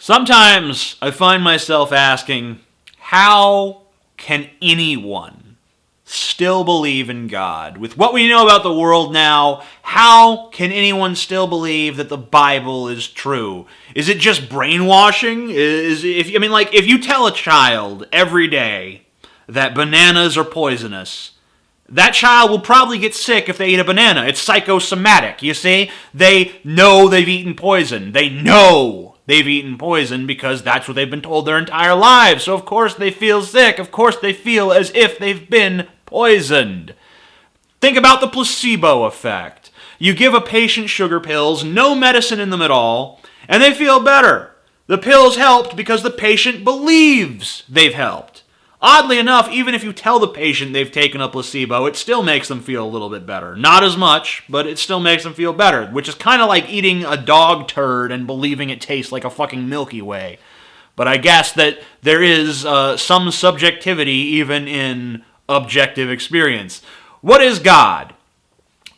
Sometimes I find myself asking, how can anyone still believe in God? With what we know about the world now, how can anyone still believe that the Bible is true? Is it just brainwashing? If you tell a child every day that bananas are poisonous, that child will probably get sick if they eat a banana. It's psychosomatic, you see? They know they've eaten poison. They know they've eaten poison because that's what they've been told their entire lives. So of course they feel sick. Of course they feel as if they've been poisoned. Think about the placebo effect. You give a patient sugar pills, no medicine in them at all, and they feel better. The pills helped because the patient believes they've helped. Oddly enough, even if you tell the patient they've taken a placebo, it still makes them feel a little bit better. Not as much, but it still makes them feel better, which is kind of like eating a dog turd and believing it tastes like a fucking Milky Way. But I guess that there is some subjectivity even in objective experience. What is God?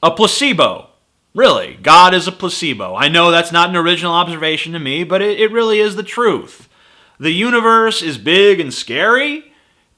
A placebo. Really, God is a placebo. I know that's not an original observation to me, but it really is the truth. The universe is big and scary.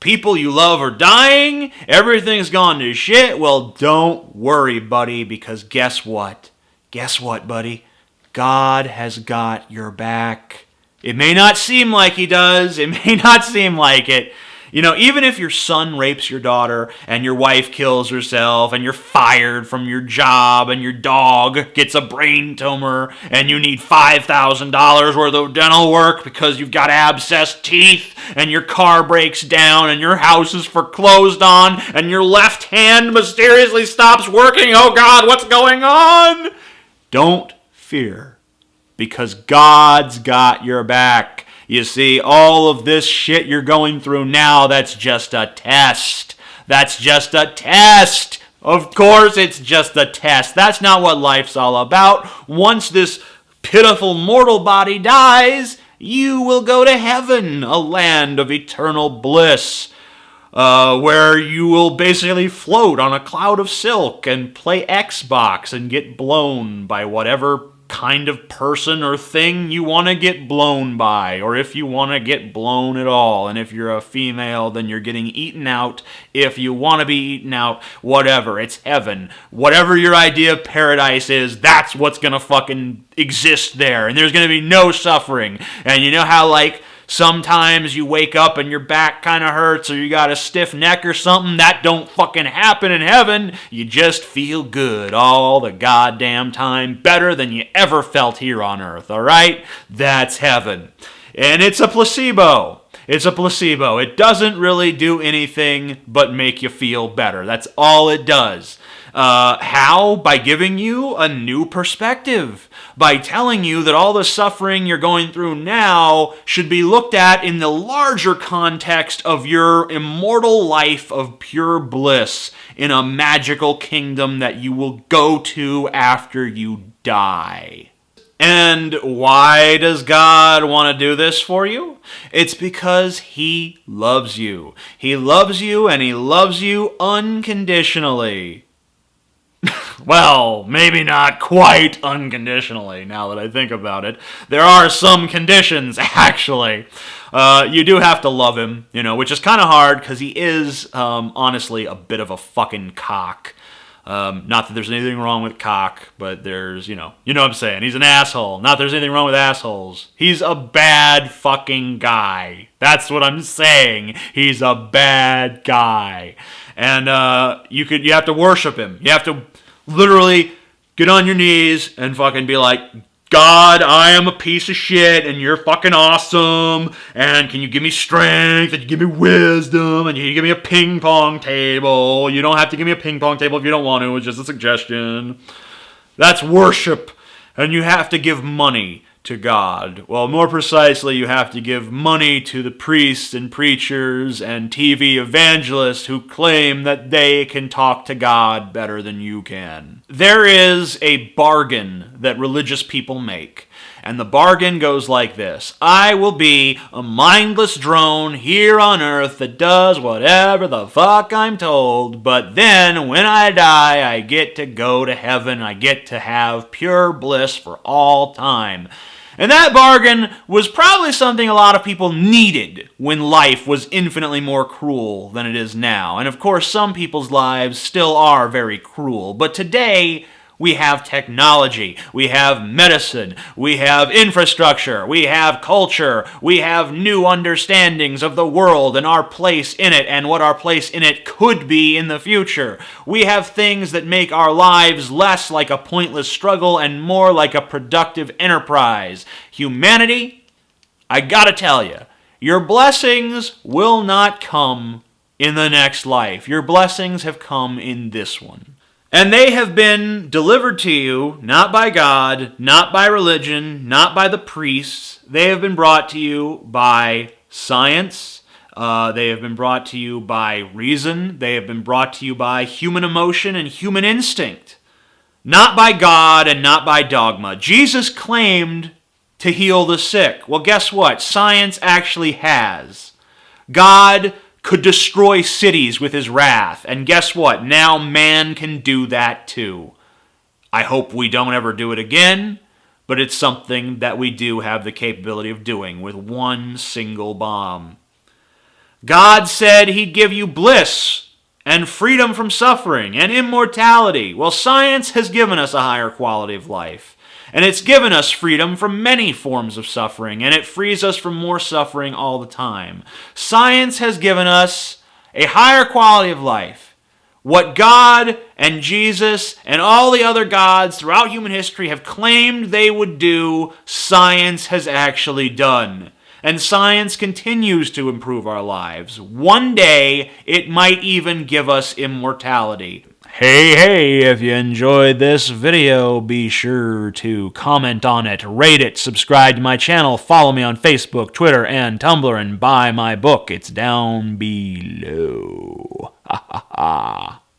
People you love are dying. Everything's gone to shit. Well, don't worry, buddy, because guess what? Guess what, buddy? God has got your back. It may not seem like he does. It may not seem like it. You know, even if your son rapes your daughter and your wife kills herself and you're fired from your job and your dog gets a brain tumor and you need $5,000 worth of dental work because you've got abscessed teeth and your car breaks down and your house is foreclosed on and your left hand mysteriously stops working. Oh God, what's going on? Don't fear, because God's got your back. You see, all of this shit you're going through now, that's just a test. That's just a test. Of course it's just a test. That's not what life's all about. Once this pitiful mortal body dies, you will go to heaven, a land of eternal bliss, where you will basically float on a cloud of silk and play Xbox and get blown by whatever kind of person or thing you want to get blown by, or if you want to get blown at all. And if you're a female, then you're getting eaten out. If you want to be eaten out, whatever, it's heaven. Whatever your idea of paradise is, that's what's gonna fucking exist there, and there's gonna be no suffering. And you know how, like, sometimes you wake up and your back kind of hurts or you got a stiff neck or something? That don't fucking happen in heaven. You just feel good all the goddamn time, better than you ever felt here on earth, all right? That's heaven. And it's a placebo. It's a placebo. It doesn't really do anything but make you feel better. That's all it does. How? By giving you a new perspective. By telling you that all the suffering you're going through now should be looked at in the larger context of your immortal life of pure bliss in a magical kingdom that you will go to after you die. And why does God want to do this for you? It's because He loves you. He loves you, and He loves you unconditionally. Well, maybe not quite unconditionally, now that I think about it. There are some conditions, actually. You do have to love Him, which is kind of hard, because He is, honestly, a bit of a fucking cock. Not that there's anything wrong with cock, but there's, you know what I'm saying. He's an asshole. Not that there's anything wrong with assholes. He's a bad fucking guy. That's what I'm saying. He's a bad guy. And you have to worship Him. You have to literally get on your knees and fucking be like, God, I am a piece of shit, and you're fucking awesome, and can you give me strength, and you give me wisdom, and you give me a ping pong table. You don't have to give me a ping pong table if you don't want to, it's just a suggestion. That's worship, and you have to give money to God. Well, more precisely, you have to give money to the priests and preachers and TV evangelists who claim that they can talk to God better than you can. There is a bargain that religious people make, and the bargain goes like this. I will be a mindless drone here on earth that does whatever the fuck I'm told, but then when I die, I get to go to heaven. I get to have pure bliss for all time. And that bargain was probably something a lot of people needed when life was infinitely more cruel than it is now. And of course, some people's lives still are very cruel. But today, we have technology, we have medicine, we have infrastructure, we have culture, we have new understandings of the world and our place in it and what our place in it could be in the future. We have things that make our lives less like a pointless struggle and more like a productive enterprise. Humanity, I gotta tell you, your blessings will not come in the next life. Your blessings have come in this one. And they have been delivered to you, not by God, not by religion, not by the priests. They have been brought to you by science. They have been brought to you by reason. They have been brought to you by human emotion and human instinct. Not by God and not by dogma. Jesus claimed to heal the sick. Well, guess what? Science actually has. God could destroy cities with his wrath. And guess what? Now man can do that too. I hope we don't ever do it again, but it's something that we do have the capability of doing with one single bomb. God said he'd give you bliss and freedom from suffering and immortality. Well, science has given us a higher quality of life. And it's given us freedom from many forms of suffering, and it frees us from more suffering all the time. Science has given us a higher quality of life. What God and Jesus and all the other gods throughout human history have claimed they would do, science has actually done. And science continues to improve our lives. One day, it might even give us immortality. Hey, if you enjoyed this video, be sure to comment on it, rate it, subscribe to my channel, follow me on Facebook, Twitter, and Tumblr, and buy my book. It's down below.